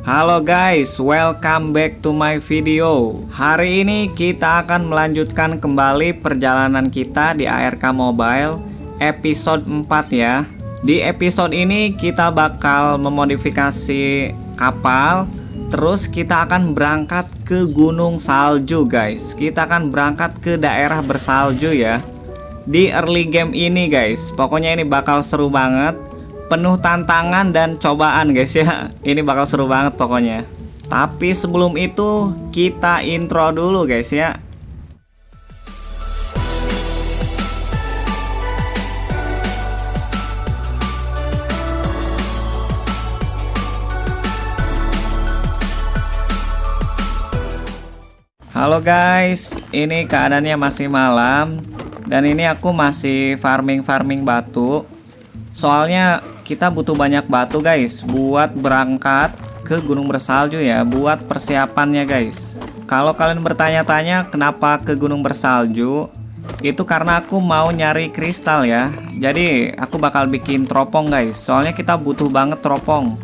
Halo guys, welcome back to my video. Hari ini kita akan melanjutkan kembali perjalanan kita di ARK Mobile episode 4 ya. Di episode ini kita bakal memodifikasi kapal. Terus kita akan berangkat ke Gunung Salju guys. Kita akan berangkat ke daerah bersalju ya. Di early game ini guys, pokoknya ini bakal seru banget, penuh tantangan dan cobaan guys ya. Ini bakal seru banget pokoknya. Tapi sebelum itu kita intro dulu guys ya. Halo guys, ini keadaannya masih malam. Dan ini aku masih farming batu. Soalnya kita butuh banyak batu guys buat berangkat ke gunung bersalju ya, buat persiapannya guys. Kalau kalian bertanya-tanya kenapa ke gunung bersalju, itu karena aku mau nyari kristal ya. Jadi aku bakal bikin teropong guys, soalnya kita butuh banget teropong.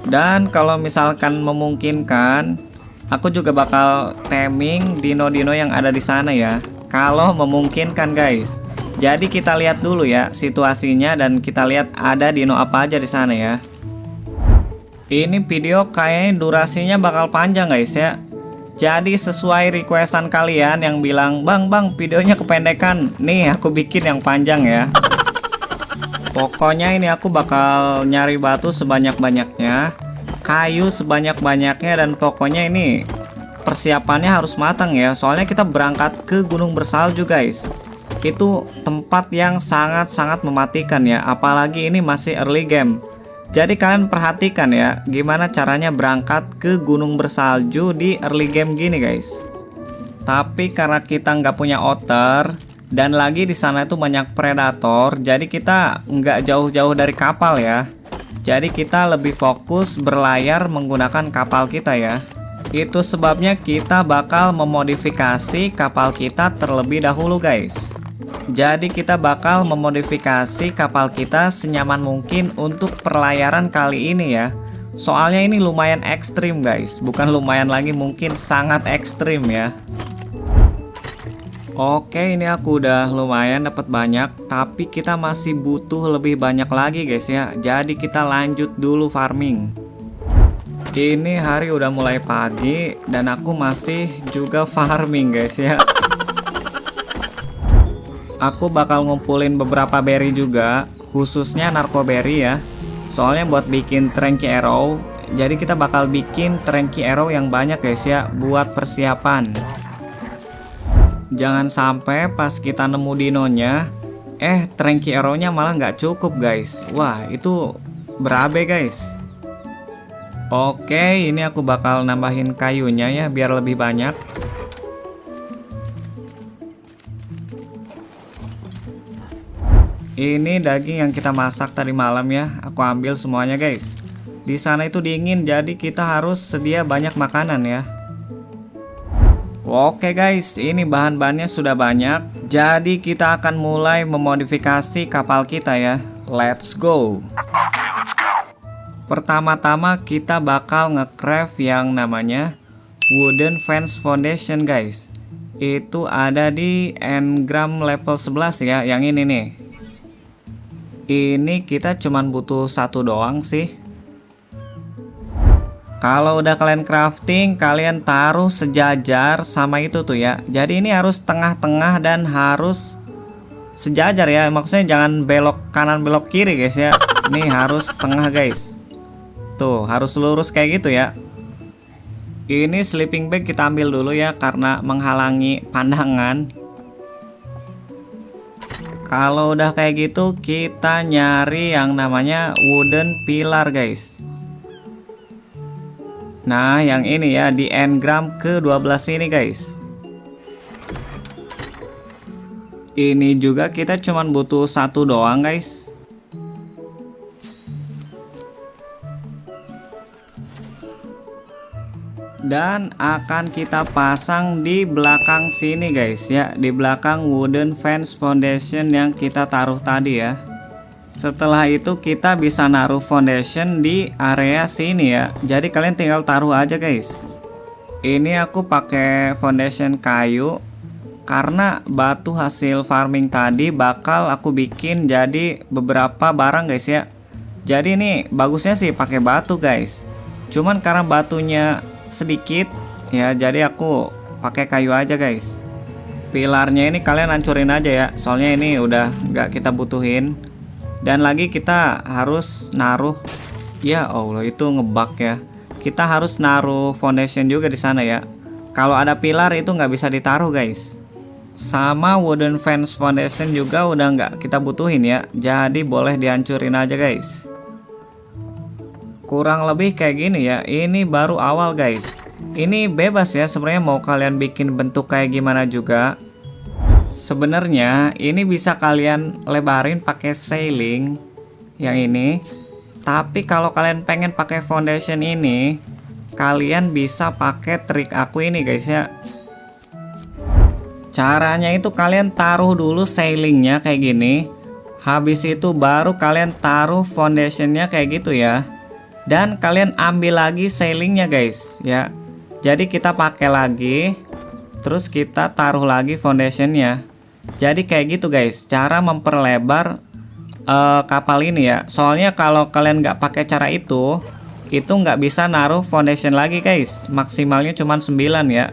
Dan kalau misalkan memungkinkan, aku juga bakal taming dino-dino yang ada di sana ya, kalau memungkinkan guys. Jadi kita lihat dulu ya situasinya dan kita lihat ada dino apa aja di sana ya. Ini video kayaknya durasinya bakal panjang guys ya. Jadi sesuai requestan kalian yang bilang, "Bang, videonya kependekan." Nih aku bikin yang panjang ya. Pokoknya ini aku bakal nyari batu sebanyak-banyaknya, kayu sebanyak-banyaknya, dan pokoknya ini persiapannya harus matang ya. Soalnya kita berangkat ke gunung bersalju guys. Itu tempat yang sangat-sangat mematikan ya, apalagi ini masih early game. Jadi kalian perhatikan ya, gimana caranya berangkat ke gunung bersalju di early game gini guys. Tapi karena kita nggak punya outer dan lagi di sana itu banyak predator, jadi kita nggak jauh-jauh dari kapal ya. Jadi kita lebih fokus berlayar menggunakan kapal kita ya. Itu sebabnya kita bakal memodifikasi kapal kita terlebih dahulu guys. Jadi kita bakal memodifikasi kapal kita senyaman mungkin untuk perlayaran kali ini ya. Soalnya ini lumayan ekstrim guys, bukan lumayan lagi, mungkin sangat ekstrim ya. Oke, ini aku udah lumayan dapat banyak, tapi kita masih butuh lebih banyak lagi guys ya. Jadi kita lanjut dulu farming. Ini hari udah mulai pagi dan aku masih juga farming guys ya. Aku bakal ngumpulin beberapa berry juga, khususnya narkoberry ya. Soalnya buat bikin tranky arrow. Jadi kita bakal bikin tranky arrow yang banyak guys ya, buat persiapan. Jangan sampai pas kita nemu dinonya, tranky arrow-nya malah nggak cukup guys. Wah, itu berabe guys. Oke, ini aku bakal nambahin kayunya ya, biar lebih banyak. Ini daging yang kita masak tadi malam ya, aku ambil semuanya guys. Di sana itu dingin, jadi kita harus sedia banyak makanan ya. Oke guys, ini bahan-bahannya sudah banyak. Jadi kita akan mulai memodifikasi kapal kita ya. Let's go. Pertama-tama kita bakal nge-craft yang namanya wooden fence foundation guys. Itu ada di engram level 11 ya, yang ini nih. Ini kita cuman butuh satu doang sih. Kalau udah kalian crafting, kalian taruh sejajar sama itu tuh ya. Jadi ini harus tengah-tengah dan harus sejajar ya. Maksudnya jangan belok kanan belok kiri guys ya. Ini harus tengah guys. Tuh harus lurus kayak gitu ya. Ini sleeping bag kita ambil dulu ya, karena menghalangi pandangan. Kalau udah kayak gitu, kita nyari yang namanya wooden pillar guys. Nah yang ini ya, di engram ke-12 ini guys. Ini juga kita cuman butuh satu doang guys. Dan akan kita pasang di belakang sini guys ya, di belakang wooden fence foundation yang kita taruh tadi ya. Setelah itu kita bisa naruh foundation di area sini ya. Jadi kalian tinggal taruh aja guys. Ini aku pakai foundation kayu karena batu hasil farming tadi bakal aku bikin jadi beberapa barang guys ya. Jadi ini bagusnya sih pakai batu guys. Cuman karena batunya sedikit ya, jadi aku pakai kayu aja guys. Pilarnya ini kalian hancurin aja ya, soalnya ini udah nggak kita butuhin. Dan lagi kita harus naruh, ya Allah itu ngebug ya. Kita harus naruh foundation juga di sana ya. Kalau ada pilar itu nggak bisa ditaruh guys. Sama wooden fence foundation juga udah nggak kita butuhin ya. Jadi boleh dihancurin aja guys. Kurang lebih kayak gini ya. Ini baru awal guys. Ini bebas ya sebenarnya mau kalian bikin bentuk kayak gimana juga. Sebenarnya ini bisa kalian lebarin pakai ceiling yang ini. Tapi kalau kalian pengen pakai foundation ini, kalian bisa pakai trik aku ini guys ya. Caranya itu kalian taruh dulu ceilingnya kayak gini. Habis itu baru kalian taruh foundationnya kayak gitu ya. Dan kalian ambil lagi ceilingnya guys ya. Jadi kita pakai lagi, terus kita taruh lagi foundationnya. Jadi kayak gitu guys, cara memperlebar kapal ini ya. Soalnya kalau kalian nggak pakai cara itu nggak bisa naruh foundation lagi guys. Maksimalnya cuma 9 ya.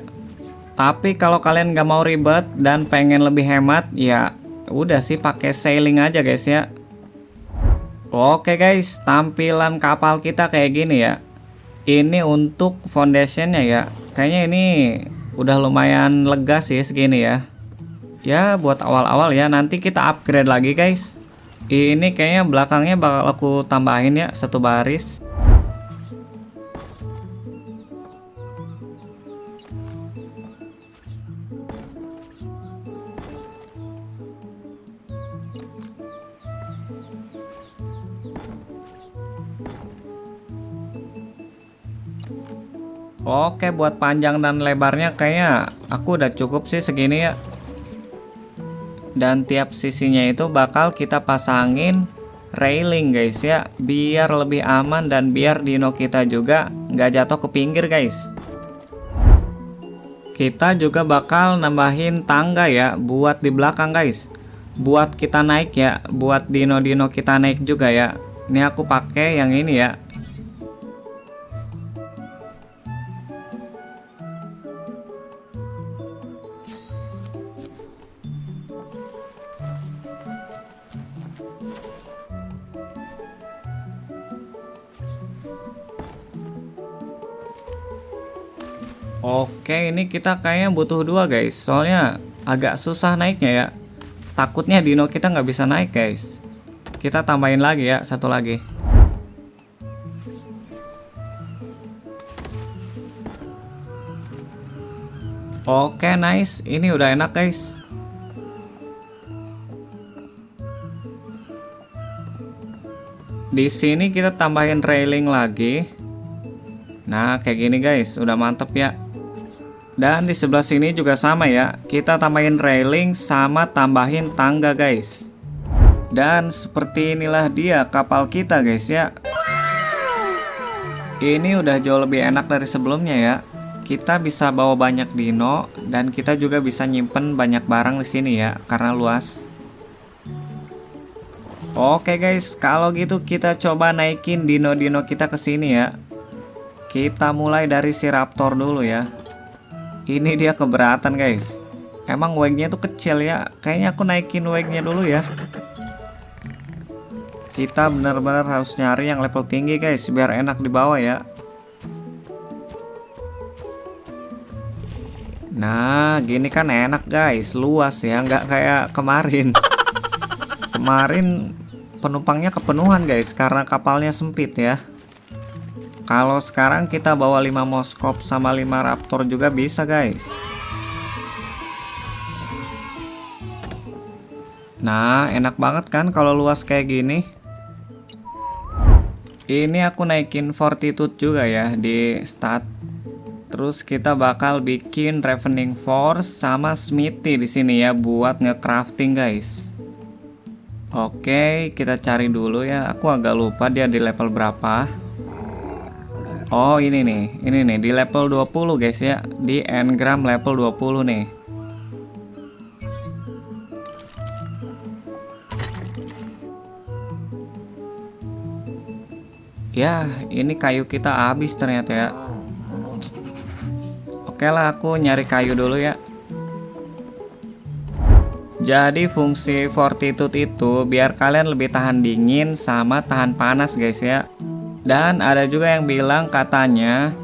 Tapi kalau kalian nggak mau ribet dan pengen lebih hemat ya udah sih pakai sailing aja guys ya. Oke guys, tampilan kapal kita kayak gini ya. Ini untuk foundationnya ya. Kayaknya ini udah lumayan lega sih segini ya. Ya buat awal-awal ya, nanti kita upgrade lagi guys. Ini kayaknya belakangnya bakal aku tambahin ya satu baris. Oke, buat panjang dan lebarnya kayaknya aku udah cukup sih segini ya. Dan tiap sisinya itu bakal kita pasangin railing guys ya, biar lebih aman dan biar dino kita juga nggak jatuh ke pinggir guys. Kita juga bakal nambahin tangga ya buat di belakang guys, buat kita naik ya, buat dino-dino kita naik juga ya. Ini aku pakai yang ini ya. Oke, ini kita kayaknya butuh dua guys, soalnya agak susah naiknya ya. Takutnya dino kita nggak bisa naik guys. Kita tambahin lagi ya, satu lagi. Oke, nice. Ini udah enak guys. Di sini kita tambahin railing lagi. Nah, kayak gini guys, udah mantep ya. Dan di sebelah sini juga sama ya. Kita tambahin railing sama tambahin tangga guys. Dan seperti inilah dia kapal kita guys ya. Ini udah jauh lebih enak dari sebelumnya ya. Kita bisa bawa banyak dino dan kita juga bisa nyimpen banyak barang di sini ya karena luas. Oke guys, kalau gitu kita coba naikin dino-dino kita ke sini ya. Kita mulai dari si raptor dulu ya. Ini dia keberatan guys. Emang wake-nya tuh kecil ya. Kayaknya aku naikin wake-nya dulu ya. Kita benar-benar harus nyari yang level tinggi guys, biar enak dibawa ya. Nah, gini kan enak guys, luas ya, nggak kayak kemarin. Kemarin penumpangnya kepenuhan guys, karena kapalnya sempit ya. Kalau sekarang kita bawa 5 moskop sama 5 raptor juga bisa guys. Nah, enak banget kan kalau luas kayak gini. Ini aku naikin fortitude juga ya di stat. Terus kita bakal bikin ravening force sama smithy di sini ya buat nge-crafting guys. Oke, kita cari dulu ya. Aku agak lupa dia di level berapa. Oh, ini nih. Ini nih di level 20 guys ya. Di engram level 20 nih. Ya, ini kayu kita habis ternyata ya. Oke lah, aku nyari kayu dulu ya. Jadi fungsi fortitude itu biar kalian lebih tahan dingin sama tahan panas guys ya. Dan ada juga yang bilang katanya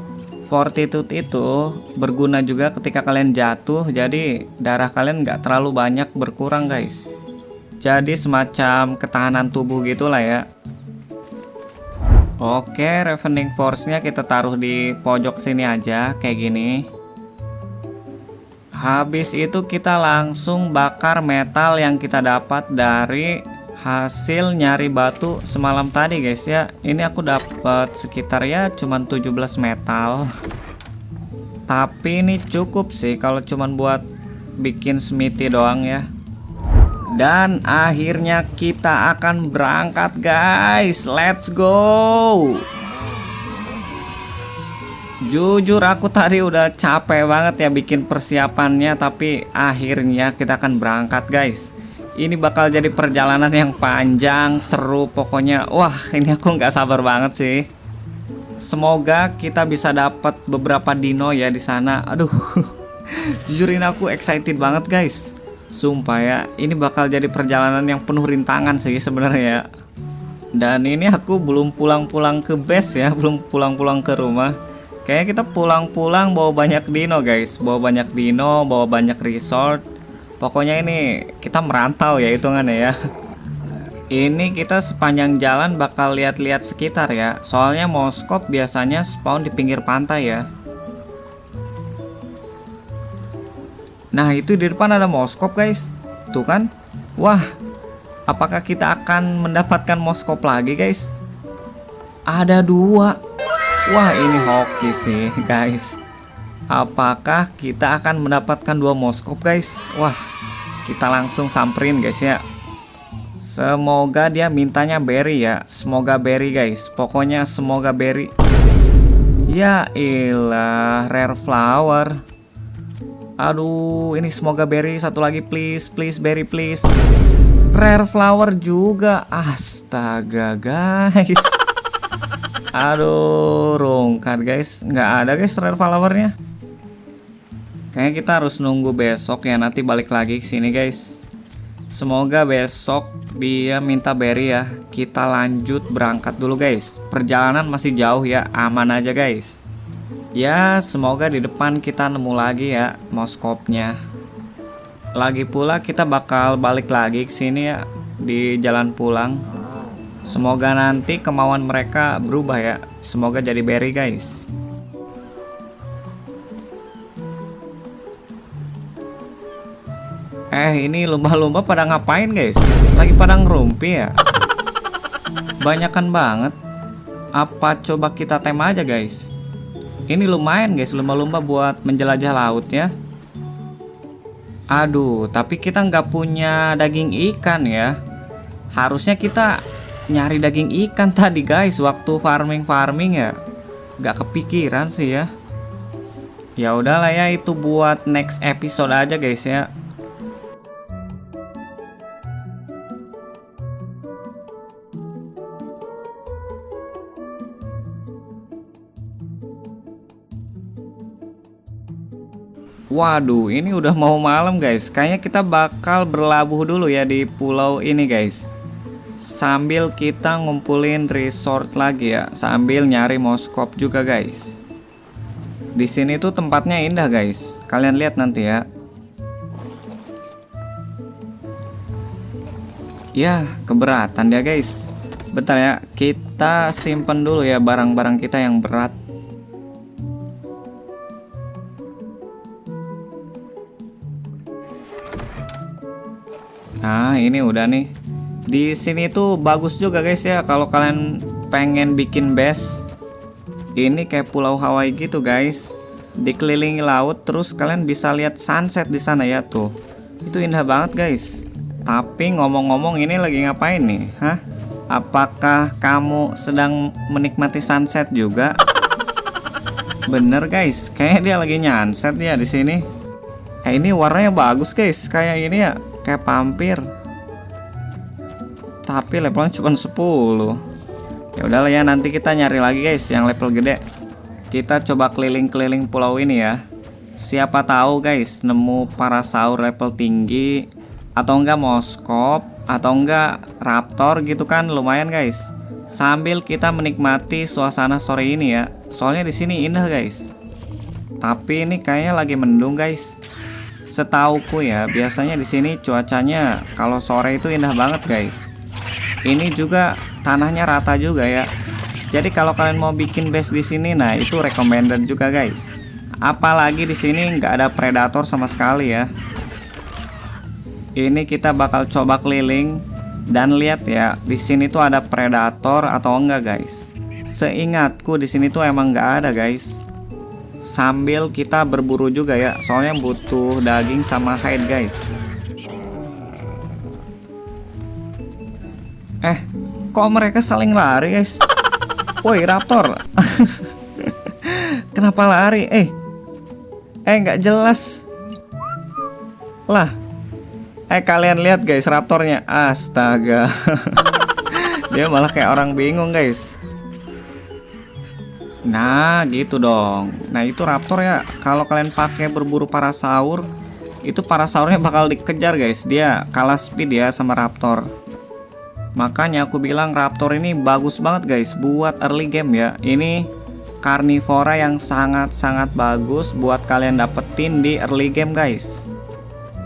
fortitude itu berguna juga ketika kalian jatuh. Jadi darah kalian nggak terlalu banyak berkurang guys. Jadi semacam ketahanan tubuh gitulah ya. Oke, Ravening Force-nya kita taruh di pojok sini aja kayak gini. Habis itu kita langsung bakar metal yang kita dapat dari hasil nyari batu semalam tadi guys ya. Ini aku dapat sekitar ya cuman 17 metal. Tapi ini cukup sih kalau cuman buat bikin smithy doang ya. Dan akhirnya kita akan berangkat guys. Let's go. Jujur aku tadi udah capek banget ya bikin persiapannya, tapi akhirnya kita akan berangkat guys. Ini bakal jadi perjalanan yang panjang, seru pokoknya. Wah, ini aku nggak sabar banget sih. Semoga kita bisa dapat beberapa dino ya di sana. Aduh, jujur ini aku excited banget guys. Sumpah ya, ini bakal jadi perjalanan yang penuh rintangan sih sebenarnya. Dan ini aku belum pulang-pulang ke base ya, belum pulang-pulang ke rumah. Kayaknya kita pulang-pulang bawa banyak dino guys. Bawa banyak dino, bawa banyak resort. Pokoknya ini kita merantau ya hitungannya ya. Ini kita sepanjang jalan bakal lihat-lihat sekitar ya. Soalnya moskop biasanya spawn di pinggir pantai ya. Nah itu di depan ada moskop guys. Tuh kan. Wah, apakah kita akan mendapatkan moskop lagi guys? Ada 2. Wah ini hoki sih guys. Apakah kita akan mendapatkan 2 moskop guys? Wah, kita langsung samperin guys ya. Semoga dia mintanya berry ya. Semoga berry guys. Pokoknya semoga berry. Ya ilah, rare flower. Aduh, ini semoga berry. Satu lagi please, please berry please. Rare flower juga. Astaga guys. Aduh, rungkat guys. Nggak ada guys rare flowernya. Kayaknya kita harus nunggu besok ya. Nanti balik lagi ke sini guys. Semoga besok dia minta berry ya. Kita lanjut berangkat dulu guys. Perjalanan masih jauh ya. Aman aja guys. Ya semoga di depan kita nemu lagi ya moskopnya. Lagi pula kita bakal balik lagi ke sini ya. Di jalan pulang. Semoga nanti kemauan mereka berubah ya. Semoga jadi berry guys. Ini lumba-lumba pada ngapain guys? Lagi pada ngerumpi ya? Banyakan banget. Apa coba kita tem aja guys? Ini lumayan guys lumba-lumba buat menjelajah laut ya. Aduh, tapi kita nggak punya daging ikan ya. Harusnya kita nyari daging ikan tadi guys waktu farming ya. Gak kepikiran sih ya. Ya udahlah ya, itu buat next episode aja guys ya. Waduh, ini udah mau malam guys. Kayaknya kita bakal berlabuh dulu ya di pulau ini guys. Sambil kita ngumpulin resort lagi ya, sambil nyari moskop juga guys. Di sini tuh tempatnya indah guys. Kalian lihat nanti ya. Ya, keberatan dia guys. Bentar ya, kita simpen dulu ya barang-barang kita yang berat. Nah, ini udah nih. Di sini tuh bagus juga guys ya kalau kalian pengen bikin base. Ini kayak pulau Hawaii gitu guys. Dikelilingi laut terus kalian bisa lihat sunset di sana ya tuh. Itu indah banget guys. Tapi ngomong-ngomong ini lagi ngapain nih? Hah? Apakah kamu sedang menikmati sunset juga? Bener guys, kayaknya dia lagi nyanset ya di sini. Ini warnanya bagus guys, kayak ini ya, kayak vampir. Tapi levelnya cuma 10. Ya udahlah ya, nanti kita nyari lagi guys yang level gede. Kita coba keliling-keliling pulau ini ya. Siapa tahu guys nemu parasaur level tinggi, atau enggak moskop, atau enggak raptor gitu kan, lumayan guys. Sambil kita menikmati suasana sore ini ya. Soalnya di sini indah guys. Tapi ini kayaknya lagi mendung guys. Setauku ya, biasanya di sini cuacanya kalau sore itu indah banget guys. Ini juga tanahnya rata juga ya. Jadi kalau kalian mau bikin base di sini, nah itu recommended juga guys. Apalagi di sini nggak ada predator sama sekali ya. Ini kita bakal coba keliling dan lihat ya, di sini tuh ada predator atau enggak guys. Seingatku di sini tuh emang nggak ada guys. Sambil kita berburu juga ya, soalnya butuh daging sama hide guys. Kok mereka saling lari guys? Woi raptor. Kenapa lari? Nggak jelas. Lah. Kalian lihat guys raptornya. Astaga. Dia malah kayak orang bingung guys. Nah gitu dong. Nah itu raptor ya. Kalau kalian pakai berburu parasaur, itu parasaurnya bakal dikejar guys. Dia kalah speed ya sama raptor. Makanya aku bilang raptor ini bagus banget guys buat early game ya. Ini karnivora yang sangat-sangat bagus buat kalian dapetin di early game guys.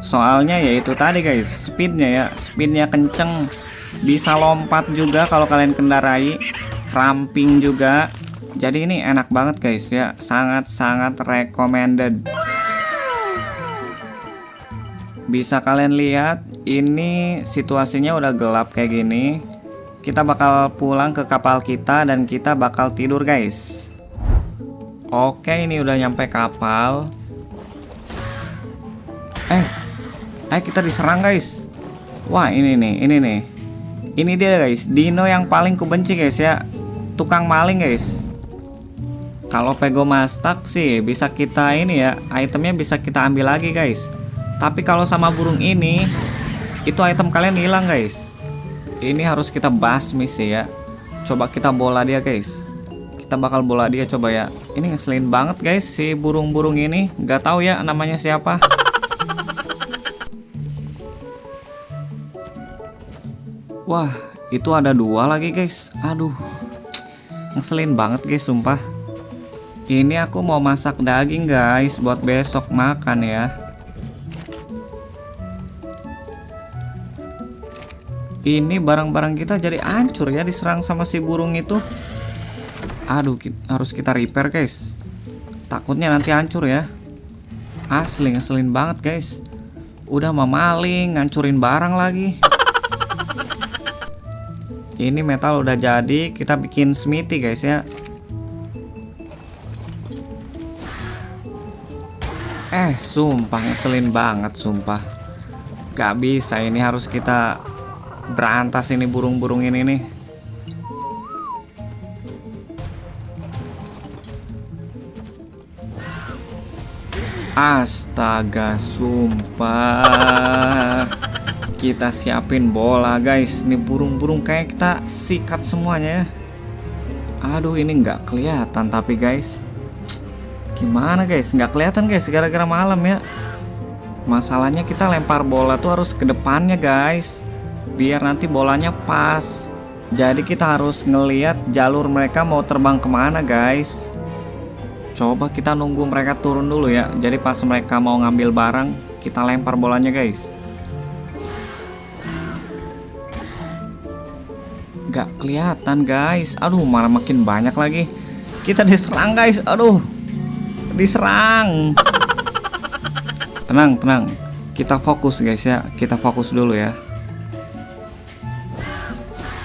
Soalnya ya itu tadi guys, speednya ya, speednya kenceng, bisa lompat juga kalau kalian kendarai, ramping juga. Jadi ini enak banget guys ya, sangat-sangat recommended. Bisa kalian lihat, ini situasinya udah gelap kayak gini. Kita bakal pulang ke kapal kita dan kita bakal tidur guys. Oke, ini udah nyampe kapal. Kita diserang guys. Wah ini nih. Ini dia guys, dino yang paling kubenci guys ya. Tukang maling guys. Kalau Pegomastak sih bisa kita ini ya, itemnya bisa kita ambil lagi guys. Tapi kalau sama burung ini, itu item kalian hilang guys. Ini harus kita basmi sih ya. Coba kita bola dia guys. Kita bakal bola dia coba ya. Ini ngeselin banget guys si burung-burung ini. Gak tahu ya namanya siapa. Wah, itu ada 2 lagi guys. Aduh, ngeselin banget guys, sumpah. Ini aku mau masak daging guys, buat besok makan ya. Ini barang-barang kita jadi hancur ya, diserang sama si burung itu. Aduh, harus kita repair guys. Takutnya nanti hancur ya. Asli ngeselin banget guys. Udah memaling, ngancurin barang lagi. Ini metal udah jadi, kita bikin smithy guys ya. Sumpah ngeselin banget sumpah. Gak bisa, ini harus kita berantas ini burung-burung ini nih. Astaga, sumpah. Kita siapin bola guys. Nih burung-burung kayak kita sikat semuanya ya. Aduh, ini nggak kelihatan tapi guys. Gimana guys? Nggak kelihatan guys gara-gara malam ya. Masalahnya kita lempar bola tuh harus ke depannya guys, biar nanti bolanya pas. Jadi kita harus ngelihat jalur mereka mau terbang kemana guys. Coba kita nunggu mereka turun dulu ya. Jadi pas mereka mau ngambil barang, kita lempar bolanya guys. Gak kelihatan guys. Aduh, malah makin banyak lagi. Kita diserang guys. Aduh, diserang. Tenang. Kita fokus guys ya. Kita fokus dulu ya.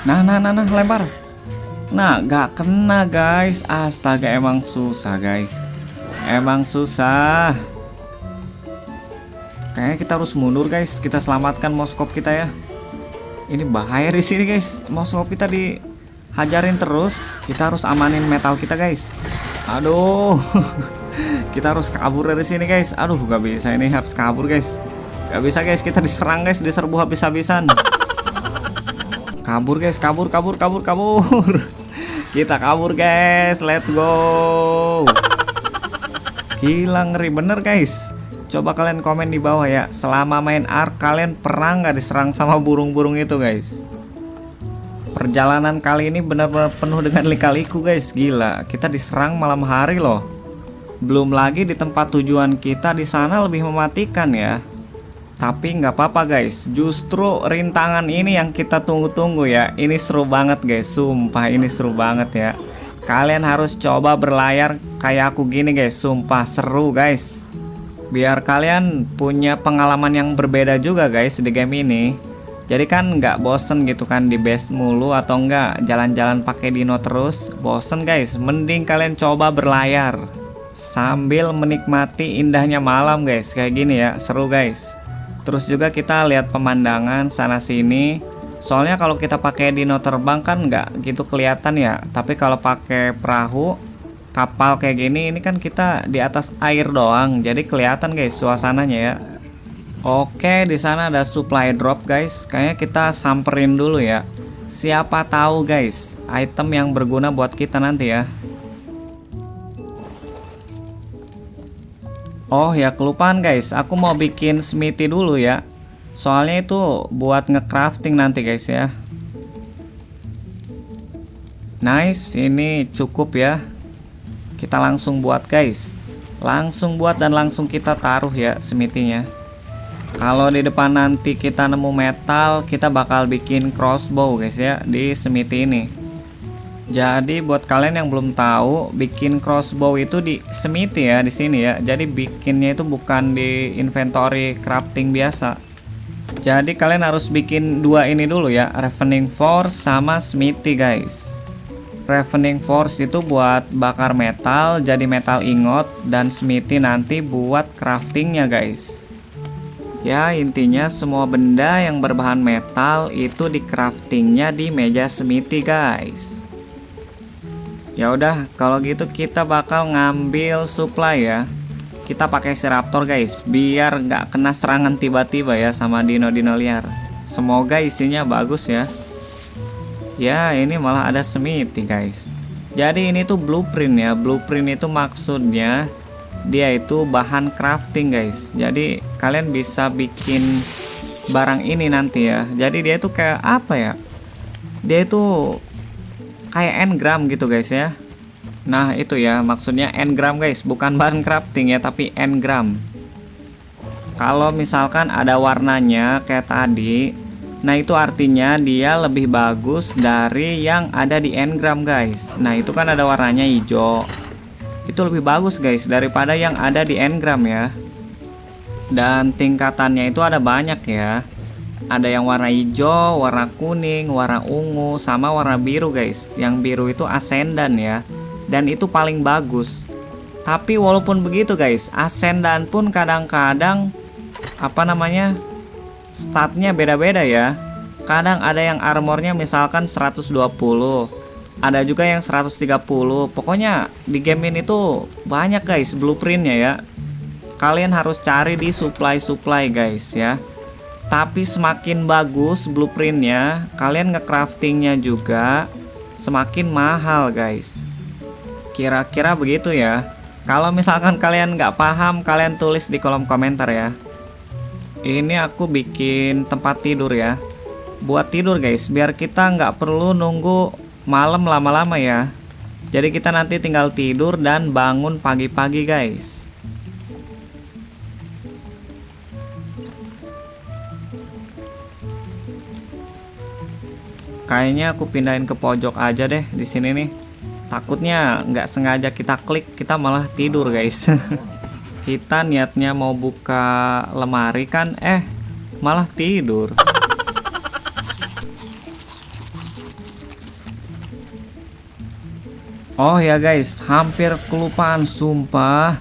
Nah, lempar. Nah, gak kena guys. Astaga, emang susah guys. Emang susah. Kayaknya kita harus mundur guys. Kita selamatkan moskop kita ya. Ini bahaya di sini guys. Moskop kita dihajarin terus. Kita harus amanin metal kita guys. Aduh. Kita harus kabur dari sini guys. Aduh, gak bisa ini, harus kabur guys. Gak bisa guys, kita diserang guys, diserbu habis-habisan. Kabur guys, kabur. Kita kabur guys, let's go. Gila, ngeri bener guys. Coba kalian komen di bawah ya, selama main Ark kalian pernah nggak diserang sama burung-burung itu guys? Perjalanan kali ini benar-benar penuh dengan lika-liku guys. Gila, kita diserang malam hari loh. Belum lagi di tempat tujuan kita di sana lebih mematikan ya. Tapi nggak apa-apa guys, justru rintangan ini yang kita tunggu-tunggu ya. Ini seru banget guys, sumpah ini seru banget ya. Kalian harus coba berlayar kayak aku gini guys, sumpah seru guys. Biar kalian punya pengalaman yang berbeda juga guys di game ini. Jadi kan nggak bosen gitu kan di base mulu atau enggak jalan-jalan pakai dino terus. Bosen guys, mending kalian coba berlayar sambil menikmati indahnya malam guys, kayak gini ya, seru guys. Terus juga kita lihat pemandangan sana sini. Soalnya kalau kita pakai dino terbang kan nggak gitu kelihatan ya. Tapi kalau pakai perahu, kapal kayak gini, ini kan kita di atas air doang. Jadi kelihatan guys suasananya ya. Oke, di sana ada supply drop guys. Kayaknya kita samperin dulu ya. Siapa tahu guys, item yang berguna buat kita nanti ya. Oh ya, kelupaan guys, aku mau bikin smithy dulu ya. Soalnya itu buat ngecrafting nanti guys ya. Nice, ini cukup ya. Kita langsung buat guys. Langsung buat dan langsung kita taruh ya smithy-nya. Kalau di depan nanti kita nemu metal, kita bakal bikin crossbow guys ya di smithy ini. Jadi buat kalian yang belum tahu, bikin crossbow itu di smithy ya, di sini ya. Jadi bikinnya itu bukan di inventory crafting biasa. Jadi kalian harus bikin dua ini dulu ya, Ravening Force sama smithy guys. Ravening Force itu buat bakar metal jadi metal ingot, dan smithy nanti buat craftingnya guys. Ya intinya semua benda yang berbahan metal itu di craftingnya di meja smithy guys. Ya udah, kalau gitu kita bakal ngambil supply ya. Kita pakai si raptor guys, biar nggak kena serangan tiba-tiba ya sama dino-dino liar. Semoga isinya bagus ya. Ya ini malah ada smithy guys. Jadi ini tuh blueprint ya. Blueprint itu maksudnya dia itu bahan crafting guys. Jadi kalian bisa bikin barang ini nanti ya. Jadi dia itu kayak apa ya? Dia itu kayak engram gitu guys ya. Nah itu ya maksudnya engram guys, bukan bahan crafting ya, tapi engram. Kalau misalkan ada warnanya kayak tadi, nah itu artinya dia lebih bagus dari yang ada di engram guys. Nah itu kan ada warnanya hijau, itu lebih bagus guys daripada yang ada di engram ya. Dan tingkatannya itu ada banyak ya. Ada yang warna hijau, warna kuning, warna ungu, sama warna biru guys. Yang biru itu ascendant ya. Dan itu paling bagus. Tapi walaupun begitu guys, ascendant pun kadang-kadang statnya beda-beda ya. Kadang ada yang armornya misalkan 120, ada juga yang 130. Pokoknya di game ini tuh banyak guys blueprintnya ya. Kalian harus cari di supply guys ya. Tapi semakin bagus blueprintnya, kalian ngecraftingnya juga semakin mahal guys. Kira-kira begitu ya. Kalau misalkan kalian nggak paham, kalian tulis di kolom komentar ya. Ini aku bikin tempat tidur ya, buat tidur guys, biar kita nggak perlu nunggu malam lama-lama ya. Jadi kita nanti tinggal tidur dan bangun pagi-pagi guys. Kayaknya aku pindahin ke pojok aja deh di sini nih. Takutnya nggak sengaja kita klik, kita malah tidur guys. Kita niatnya mau buka lemari kan, malah tidur. Oh ya guys, hampir kelupaan sumpah.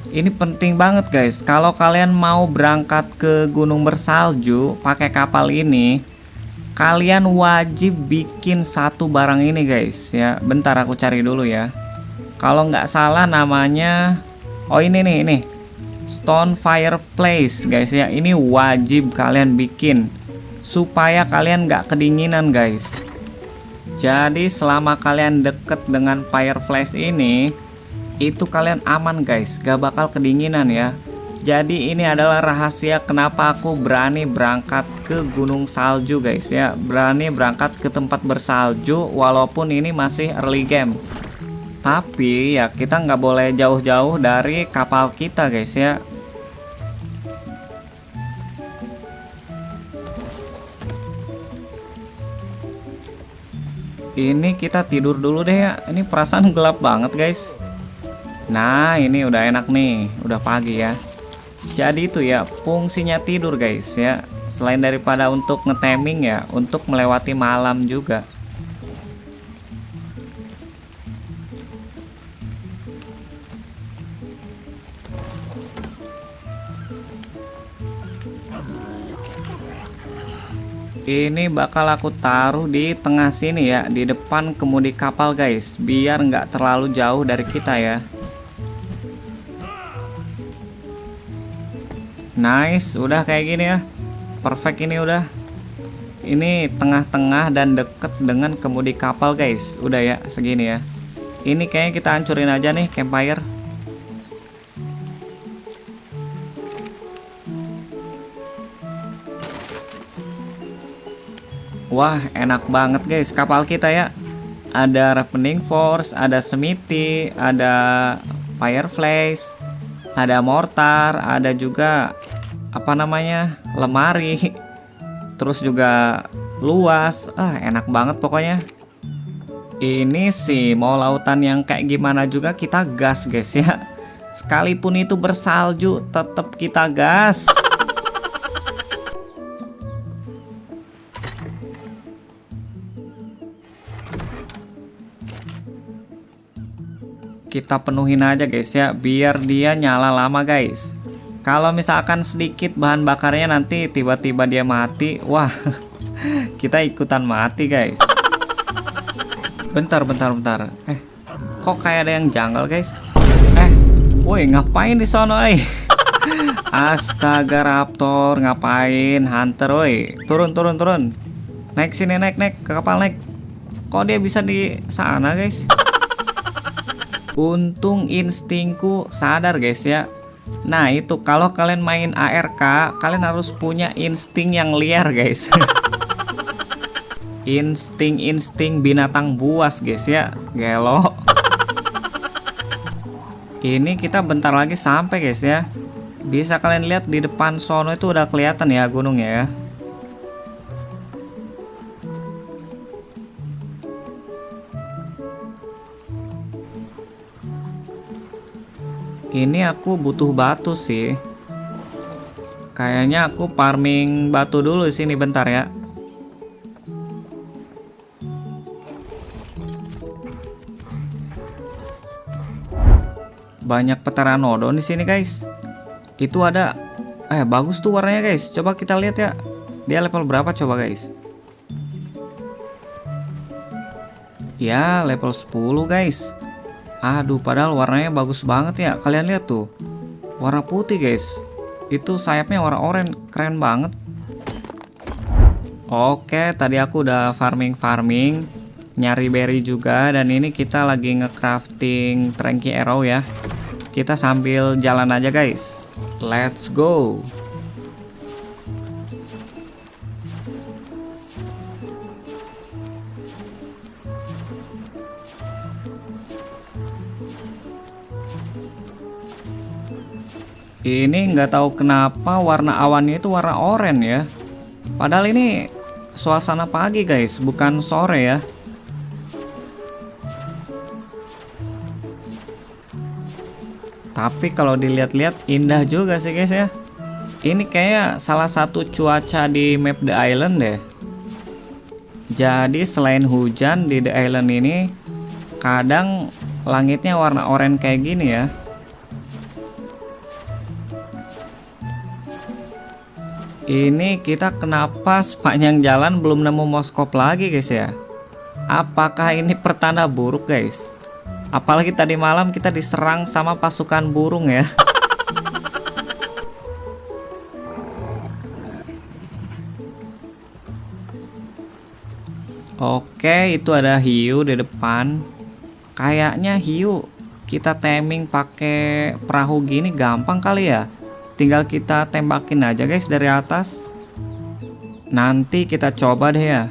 Ini penting banget guys. Kalau kalian mau berangkat ke gunung bersalju pakai kapal ini, kalian wajib bikin satu barang ini guys ya. Bentar aku cari dulu ya. Kalau nggak salah namanya, oh ini nih, ini stone fireplace guys ya. Ini wajib kalian bikin supaya kalian nggak kedinginan guys. Jadi selama kalian deket dengan fireplace ini, itu kalian aman guys, gak bakal kedinginan ya. Jadi ini adalah rahasia kenapa aku berani berangkat ke gunung salju guys ya. Berani berangkat ke tempat bersalju walaupun ini masih early game. Tapi ya kita nggak boleh jauh-jauh dari kapal kita guys ya. Ini kita tidur dulu deh ya. Ini perasaan gelap banget guys. Nah ini udah enak nih, udah pagi ya. Jadi itu ya fungsinya tidur guys ya. Selain daripada untuk ngeteming ya, untuk melewati malam juga. Ini bakal aku taruh di tengah sini ya, di depan kemudi kapal guys, biar nggak terlalu jauh dari kita ya. Nice, udah kayak gini ya. Perfect ini udah. Ini tengah-tengah dan deket dengan kemudi kapal guys. Udah ya, segini ya. Ini kayaknya kita hancurin aja nih campfire. Wah, enak banget guys kapal kita ya. Ada Ravening Force, ada Smithy, ada Fireflies, ada mortar, ada juga apa namanya, lemari. Terus juga luas. Enak banget pokoknya. Ini sih mau lautan yang kayak gimana juga kita gas guys ya. Sekalipun itu bersalju tetap kita gas. Kita penuhin aja guys ya, biar dia nyala lama guys. Kalau misalkan sedikit bahan bakarnya nanti tiba-tiba dia mati, wah kita ikutan mati guys. Bentar. Kok kayak ada yang janggal guys? Woi ngapain di sono Astaga Raptor, ngapain? Hunter woi, turun. Naik sini, naik ke kapal, naik. Kok dia bisa di sana guys? Untung instingku sadar guys ya. Nah itu kalau kalian main ARK, kalian harus punya insting yang liar guys. Insting binatang buas guys ya. Gelo. Ini kita bentar lagi sampai guys ya. Bisa kalian lihat di depan sono itu udah kelihatan ya gunungnya ya. Ini aku butuh batu sih. Kayaknya aku farming batu dulu di sini bentar ya. Banyak pteranodon di sini guys. Itu ada bagus tuh warnanya guys. Coba kita lihat ya. Dia level berapa coba guys? Ya, level 10 guys. Aduh, padahal warnanya bagus banget ya. Kalian lihat tuh. Warna putih guys. Itu sayapnya warna oranye, keren banget. Oke, tadi aku udah farming, nyari berry juga, dan ini kita lagi nge-crafting Tranky Arrow ya. Kita sambil jalan aja guys. Let's go. Ini nggak tahu kenapa warna awannya itu warna oranye ya. Padahal ini suasana pagi guys, bukan sore ya. Tapi kalau dilihat-lihat indah juga sih guys ya. Ini kayak salah satu cuaca di map The Island deh. Jadi selain hujan di The Island ini, kadang langitnya warna oranye kayak gini ya. Ini kita kenapa sepanjang jalan belum nemu moskop lagi guys ya? Apakah ini pertanda buruk guys? Apalagi tadi malam kita diserang sama pasukan burung ya. Oke, itu ada hiu di depan. Kayaknya hiu kita timing pakai perahu gini gampang kali ya. Tinggal kita tembakin aja guys dari atas. Nanti kita coba deh ya.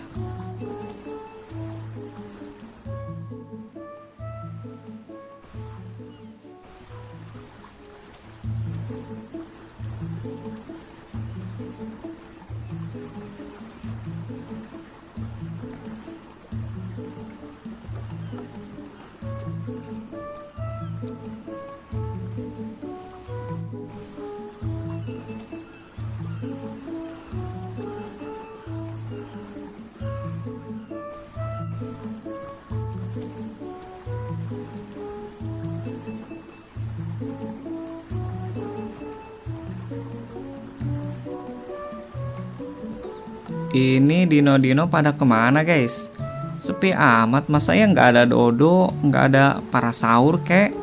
Ini dino-dino pada kemana guys? Sepi amat, masa ya nggak ada dodo, nggak ada parasaur kek?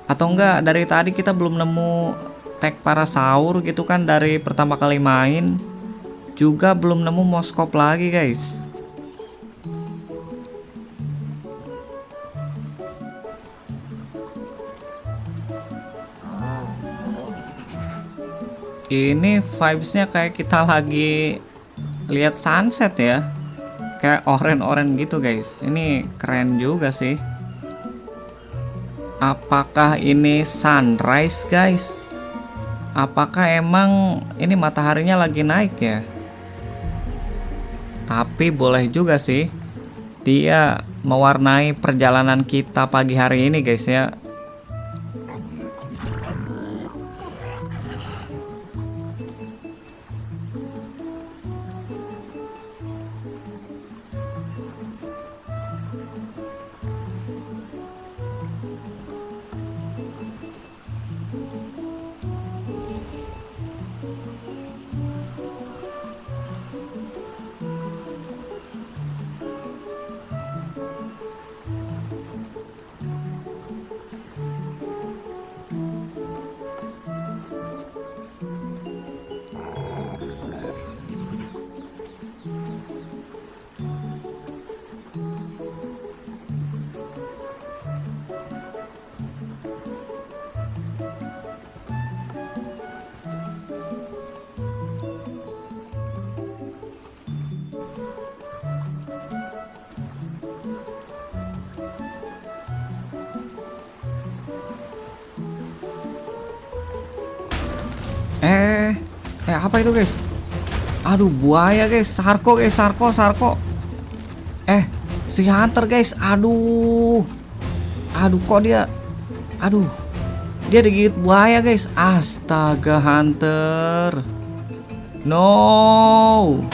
Atau enggak dari tadi kita belum nemu tag parasaur gitu kan dari pertama kali main? Juga belum nemu moskop lagi guys. Ini vibesnya kayak kita lagi lihat sunset ya, kayak oren-oren gitu guys. Ini keren juga sih. Apakah ini sunrise guys? Apakah emang ini mataharinya lagi naik ya? Tapi boleh juga sih dia mewarnai perjalanan kita pagi hari ini guys ya. Apa itu guys? Aduh, buaya guys, sarko guys, sarko. Si hunter guys, aduh kok dia, dia digigit buaya guys. Astaga, hunter, no.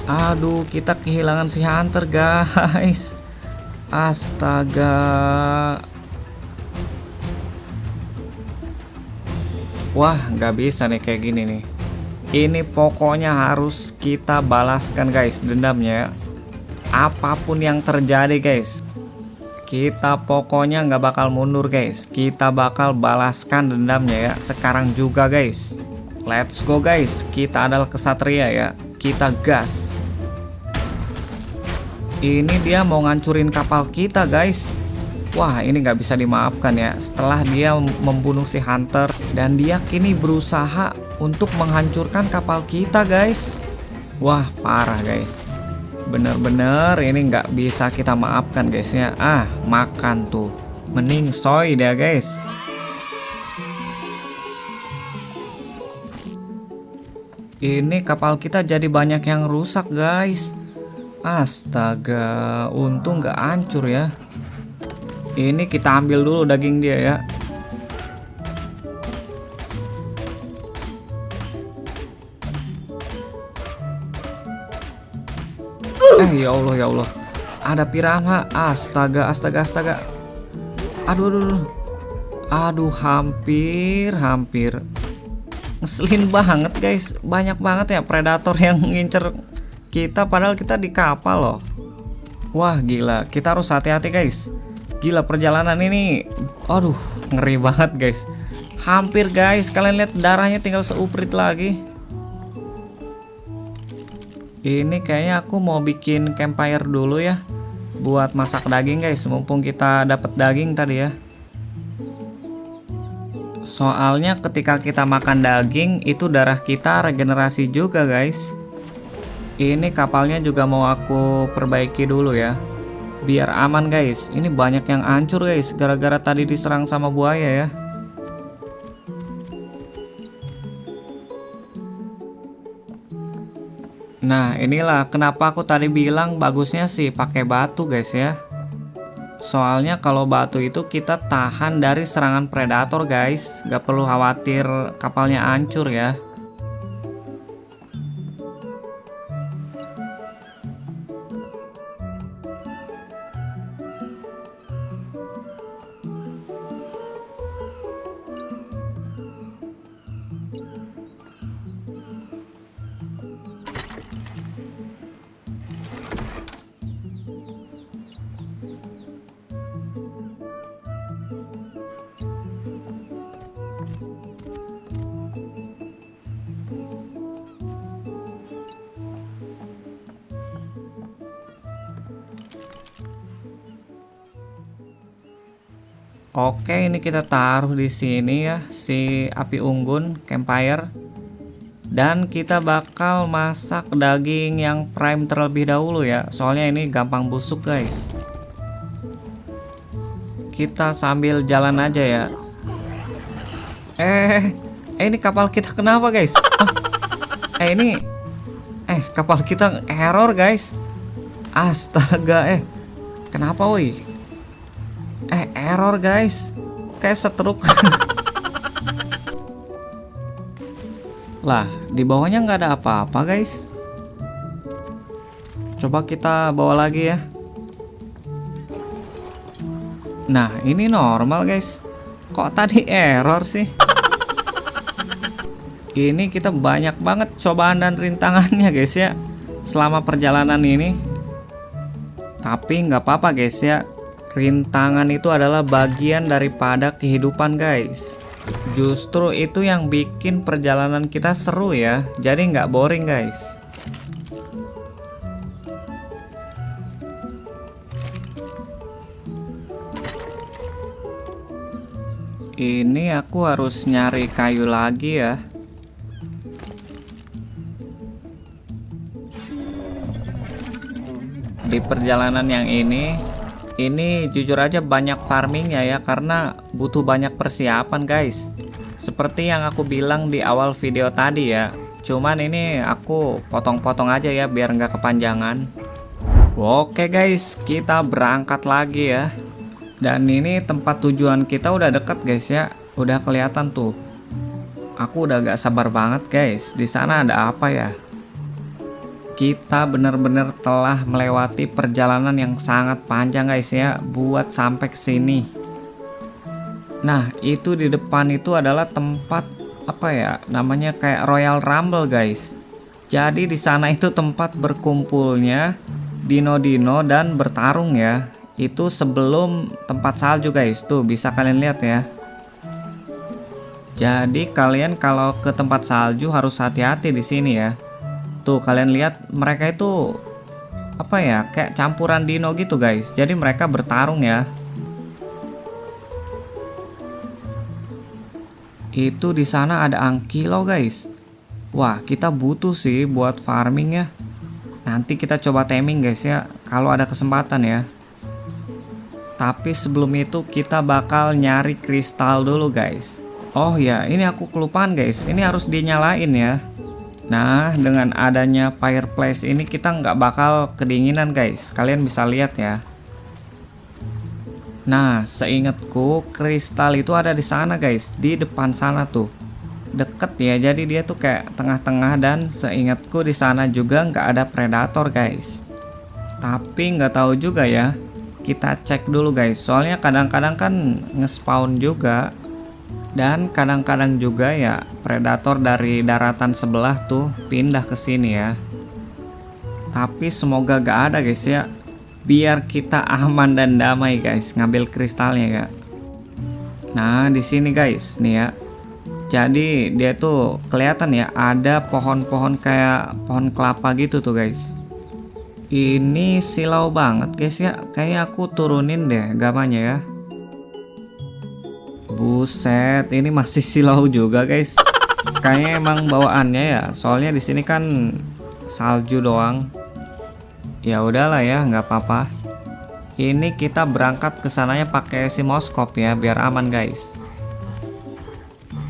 Aduh, kita kehilangan si hunter guys. Astaga. Wah, nggak bisa nih kayak gini nih. Ini pokoknya harus kita balaskan guys dendamnya ya. Apapun yang terjadi guys, kita pokoknya nggak bakal mundur guys. Kita bakal balaskan dendamnya ya. Sekarang juga guys. Let's go guys. Kita adalah kesatria ya. Kita gas. Ini dia mau ngancurin kapal kita guys. Wah, ini nggak bisa dimaafkan ya. Setelah dia membunuh si hunter dan dia kini berusaha untuk menghancurkan kapal kita guys. Wah, parah guys. Bener-bener ini nggak bisa kita maafkan guys ya. Makan tuh. Mending soy deh guys. Ini kapal kita jadi banyak yang rusak guys. Astaga, untung nggak hancur ya. Ini kita ambil dulu daging dia ya. Ya Allah. Ada piranha. Astaga. Aduh, hampir. Ngeselin banget guys. Banyak banget ya predator yang ngincer kita, padahal kita di kapal loh. Wah gila, kita harus hati-hati guys. Gila perjalanan ini, aduh ngeri banget guys. Hampir guys, kalian lihat darahnya tinggal seuprit lagi. Ini kayaknya aku mau bikin campfire dulu ya, buat masak daging guys, mumpung kita dapat daging tadi ya. Soalnya ketika kita makan daging itu darah kita regenerasi juga guys. Ini kapalnya juga mau aku perbaiki dulu ya, biar aman guys. Ini banyak yang hancur guys gara-gara tadi diserang sama buaya ya. Nah inilah kenapa aku tadi bilang bagusnya sih pakai batu guys ya. Soalnya kalau batu itu kita tahan dari serangan predator guys. Gak perlu khawatir kapalnya hancur ya. Oke, ini kita taruh di sini ya si api unggun campfire. Dan kita bakal masak daging yang prime terlebih dahulu ya. Soalnya ini gampang busuk guys. Kita sambil jalan aja ya. Ini kapal kita kenapa guys? Kapal kita error guys. Astaga, kenapa woi? Error guys, kayak setruk. Lah, di bawahnya nggak ada apa-apa guys. Coba kita bawa lagi ya. Nah, ini normal guys. Kok tadi error sih? Ini kita banyak banget cobaan dan rintangannya guys ya selama perjalanan ini. Tapi nggak apa-apa guys ya. Rintangan itu adalah bagian daripada kehidupan guys. Justru itu yang bikin perjalanan kita seru ya. Jadi nggak boring guys. Ini aku harus nyari kayu lagi ya. Di perjalanan yang ini jujur aja banyak farmingnya ya, karena butuh banyak persiapan guys. Seperti yang aku bilang di awal video tadi ya. Cuman ini aku potong-potong aja ya biar nggak kepanjangan. Oke guys, kita berangkat lagi ya. Dan ini tempat tujuan kita udah deket guys ya. Udah kelihatan tuh. Aku udah gak sabar banget guys. Di sana ada apa ya? Kita bener-bener telah melewati perjalanan yang sangat panjang guys ya buat sampai ke sini. Nah, itu di depan itu adalah tempat apa ya? Namanya kayak Royal Rumble guys. Jadi di sana itu tempat berkumpulnya dino-dino dan bertarung ya. Itu sebelum tempat salju guys. Tuh bisa kalian lihat ya. Jadi kalian kalau ke tempat salju harus hati-hati di sini ya. Tuh kalian lihat mereka itu apa ya, kayak campuran dino gitu guys. Jadi mereka bertarung ya. Itu di sana ada Ankylo guys. Wah, kita butuh sih buat farming ya. Nanti kita coba taming guys ya kalau ada kesempatan ya. Tapi sebelum itu kita bakal nyari kristal dulu guys. Oh ya, ini aku kelupaan guys. Ini harus dinyalain ya. Nah, dengan adanya fireplace ini kita nggak bakal kedinginan guys. Kalian bisa lihat ya. Nah, seingatku kristal itu ada di sana guys, di depan sana tuh. Deket ya, jadi dia tuh kayak tengah-tengah, dan seingatku di sana juga nggak ada predator guys. Tapi nggak tahu juga ya. Kita cek dulu guys. Soalnya kadang-kadang kan nge-spawn juga. Dan kadang-kadang juga ya predator dari daratan sebelah tuh pindah ke sini ya. Tapi semoga gak ada guys ya. Biar kita aman dan damai guys ngambil kristalnya ya. Nah, di sini guys nih ya. Jadi dia tuh kelihatan ya ada pohon-pohon kayak pohon kelapa gitu tuh guys. Ini silau banget guys ya. Kayaknya aku turunin deh gamanya ya. Buset, ini masih silau juga guys. Kayaknya emang bawaannya ya. Soalnya di sini kan salju doang. Ya udahlah ya, nggak apa-apa. Ini kita berangkat ke sananya pakai simoskop ya, biar aman guys.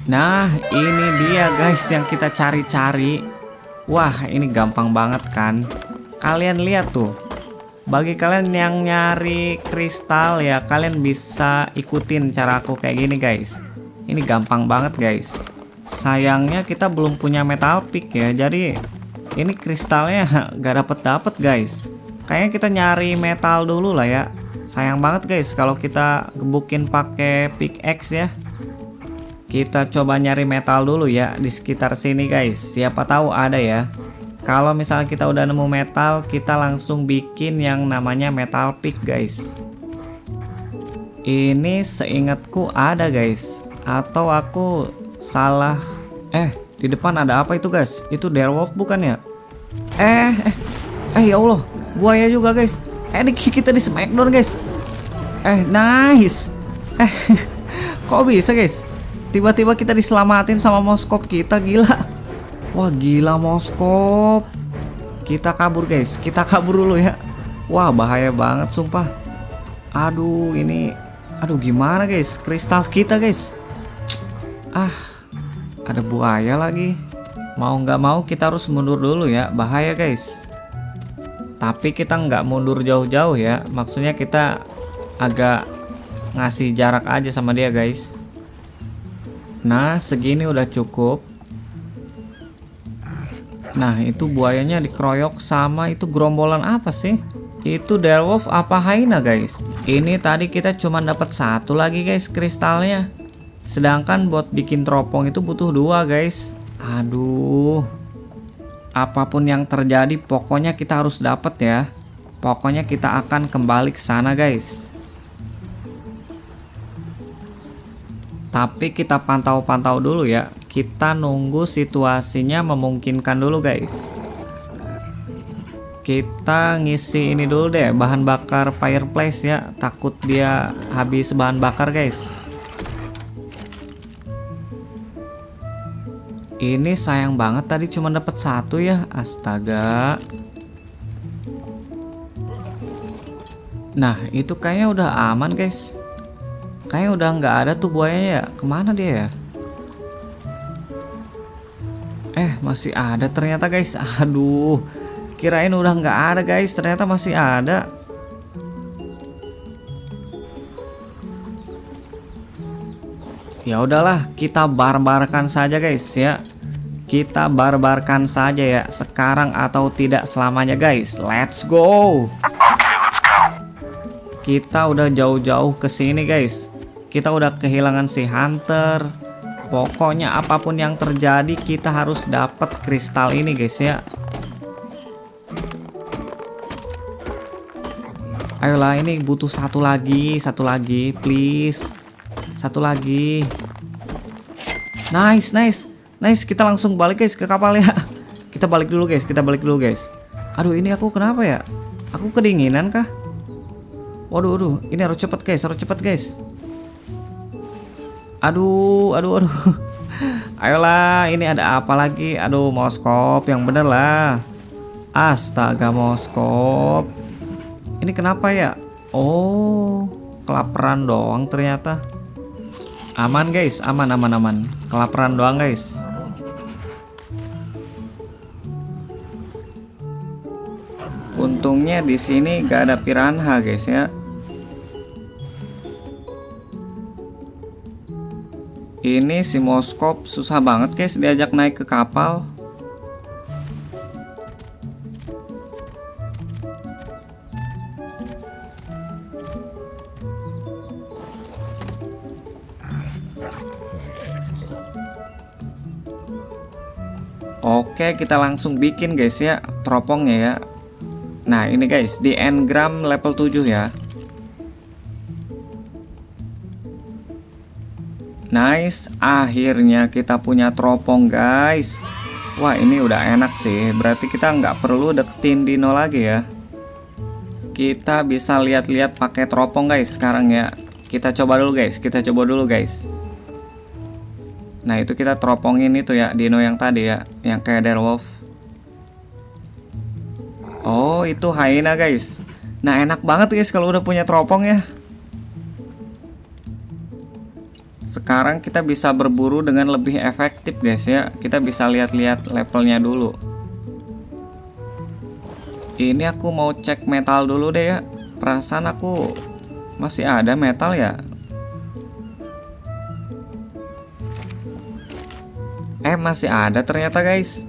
Nah, ini dia guys yang kita cari-cari. Wah, ini gampang banget kan? Kalian lihat tuh. Bagi kalian yang nyari kristal ya, kalian bisa ikutin cara aku kayak gini guys. Ini gampang banget guys. Sayangnya kita belum punya metal pick ya, jadi ini kristalnya gak dapet guys. Kayaknya kita nyari metal dulu lah ya. Sayang banget guys kalau kita gebukin pakai pickaxe ya. Kita coba nyari metal dulu ya di sekitar sini guys. Siapa tahu ada ya. Kalau misalnya kita udah nemu metal, kita langsung bikin yang namanya metal pick guys. Ini seingatku ada guys. Atau aku salah. Di depan ada apa itu guys? Itu direwolf bukan ya? Ya Allah, buaya juga guys. Kita di smackdown guys. Nice. Kok bisa guys? Tiba-tiba kita diselamatin sama moskop kita, gila. Wah gila moskop. Kita kabur guys. Kita kabur dulu ya. Wah bahaya banget sumpah. Aduh ini. Aduh gimana guys. Kristal kita guys. Ada buaya lagi. Mau nggak mau kita harus mundur dulu ya. Bahaya guys. Tapi kita nggak mundur jauh-jauh ya. Maksudnya kita agak ngasih jarak aja sama dia guys. Nah segini udah cukup. Nah itu buayanya dikeroyok sama itu gerombolan apa sih? Itu direwolf apa hyena guys? Ini tadi kita cuma dapat satu lagi guys kristalnya. Sedangkan buat bikin teropong itu butuh 2 guys. Aduh. Apapun yang terjadi pokoknya kita harus dapat ya. Pokoknya kita akan kembali ke sana guys. Tapi kita pantau-pantau dulu ya. Kita nunggu situasinya memungkinkan dulu guys. Kita ngisi ini dulu deh, bahan bakar fireplace ya. Takut dia habis bahan bakar guys. Ini sayang banget tadi cuma dapat 1 ya. Astaga. Nah itu kayaknya udah aman guys. Kayaknya udah nggak ada tuh buayanya ya. Kemana dia ya? Masih ada ternyata guys. Aduh, kirain udah nggak ada guys. Ternyata masih ada. Ya udahlah, kita barbarkan saja guys ya. Kita barbarkan saja ya. Sekarang atau tidak selamanya guys. Let's go. Kita udah jauh-jauh ke sini guys. Kita udah kehilangan si hunter. Pokoknya apapun yang terjadi kita harus dapat kristal ini guys ya. Ayolah ini butuh satu lagi please. Satu lagi. Nice. Kita langsung balik guys ke kapal ya. Kita balik dulu guys. Aduh ini aku kenapa ya? Aku kedinginan kah? Waduh, ini harus cepet guys. Aduh. Ayolah, ini ada apa lagi? Aduh, moskop yang bener lah. Astaga, moskop. Ini kenapa ya? Oh, kelaparan doang ternyata. Aman guys, aman. Kelaparan doang guys. Untungnya di sini gak ada piranha guys ya. Ini si moskop susah banget guys diajak naik ke kapal. Oke, kita langsung bikin guys ya teropongnya ya. Nah ini guys, di engram level 7 ya. Nice, akhirnya kita punya teropong guys. Wah ini udah enak sih. Berarti kita nggak perlu deketin dino lagi ya. Kita bisa lihat-lihat pakai teropong guys sekarang ya. Kita coba dulu guys, kita coba dulu guys. Nah itu kita teropongin itu ya, dino yang tadi ya, yang kayak Direwolf. Oh itu hyena guys. Nah enak banget guys kalau udah punya teropong ya. Sekarang kita bisa berburu dengan lebih efektif guys ya. Kita bisa lihat-lihat levelnya dulu. Ini aku mau cek metal dulu deh ya. Perasaan aku masih ada metal ya. Masih ada ternyata guys.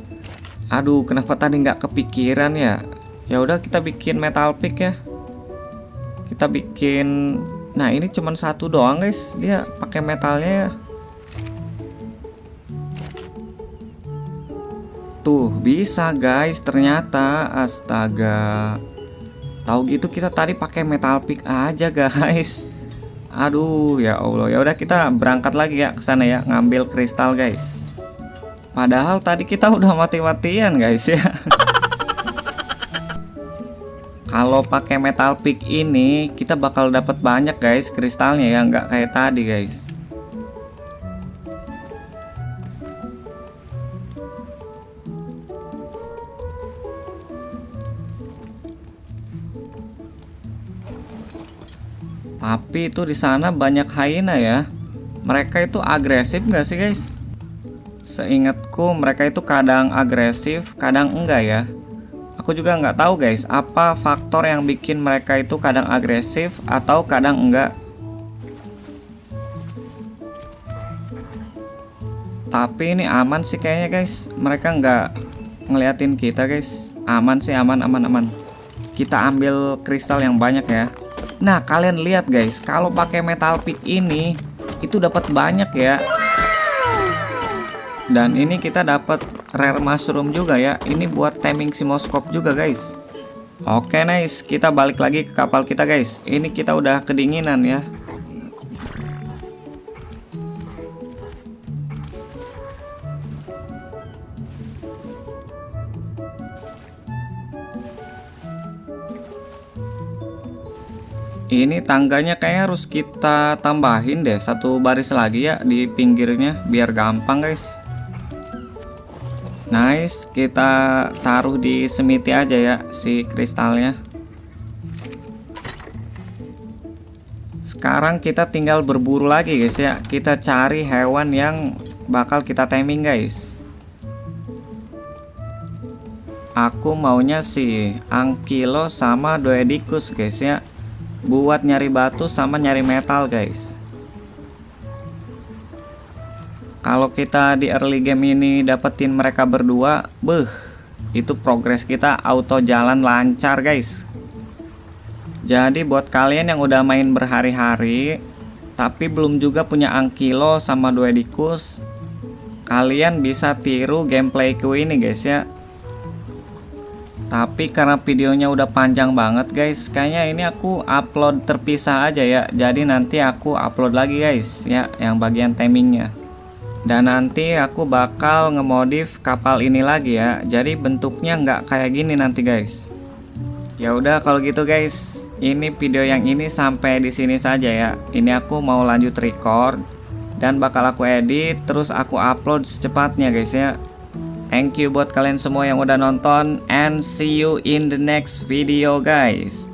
Aduh kenapa tadi nggak kepikiran ya. Ya udah kita bikin metal pick ya. Kita bikin. Nah ini cuman satu doang guys. Dia pakai metalnya ya. Tuh bisa guys ternyata. Astaga. Tahu gitu kita tadi pakai metal pick aja guys. Aduh ya Allah. Ya udah kita berangkat lagi ya ke sana ya ngambil kristal guys. Padahal tadi kita udah mati-matian guys ya. Kalau pakai metal pick ini kita bakal dapat banyak guys kristalnya ya, nggak kayak tadi guys. Tapi itu di sana banyak hyena ya. Mereka itu agresif nggak sih guys? Seingatku mereka itu kadang agresif, kadang enggak ya. Aku juga nggak tahu guys, apa faktor yang bikin mereka itu kadang agresif atau kadang enggak. Tapi ini aman sih kayaknya guys. Mereka nggak ngeliatin kita guys. Aman sih, aman. Kita ambil kristal yang banyak ya. Nah kalian lihat guys, kalau pakai metal pick ini itu dapat banyak ya. Dan ini kita dapat rare mushroom juga ya. Ini buat taming simoskop juga guys. Oke nice, kita balik lagi ke kapal kita guys. Ini kita udah kedinginan ya. Ini tangganya kayaknya harus kita tambahin deh satu baris lagi ya di pinggirnya biar gampang guys. Nice, kita taruh di semiti aja ya si kristalnya. Sekarang kita tinggal berburu lagi guys ya. Kita cari hewan yang bakal kita taming guys. Aku maunya si Ankylo sama Doedicus guys ya. Buat nyari batu sama nyari metal guys. Kalau kita di early game ini dapetin mereka berdua, itu progres kita auto jalan lancar guys. Jadi buat kalian yang udah main berhari-hari tapi belum juga punya Ankylo sama Doedicus, kalian bisa tiru gameplayku ini guys ya. Tapi karena videonya udah panjang banget guys, kayaknya ini aku upload terpisah aja ya. Jadi nanti aku upload lagi guys ya yang bagian tamingnya. Dan nanti aku bakal ngemodif kapal ini lagi ya. Jadi bentuknya nggak kayak gini nanti guys. Ya udah kalau gitu guys, ini video yang ini sampai di sini saja ya. Ini aku mau lanjut record dan bakal aku edit terus aku upload secepatnya guys ya. Thank you buat kalian semua yang udah nonton and see you in the next video guys.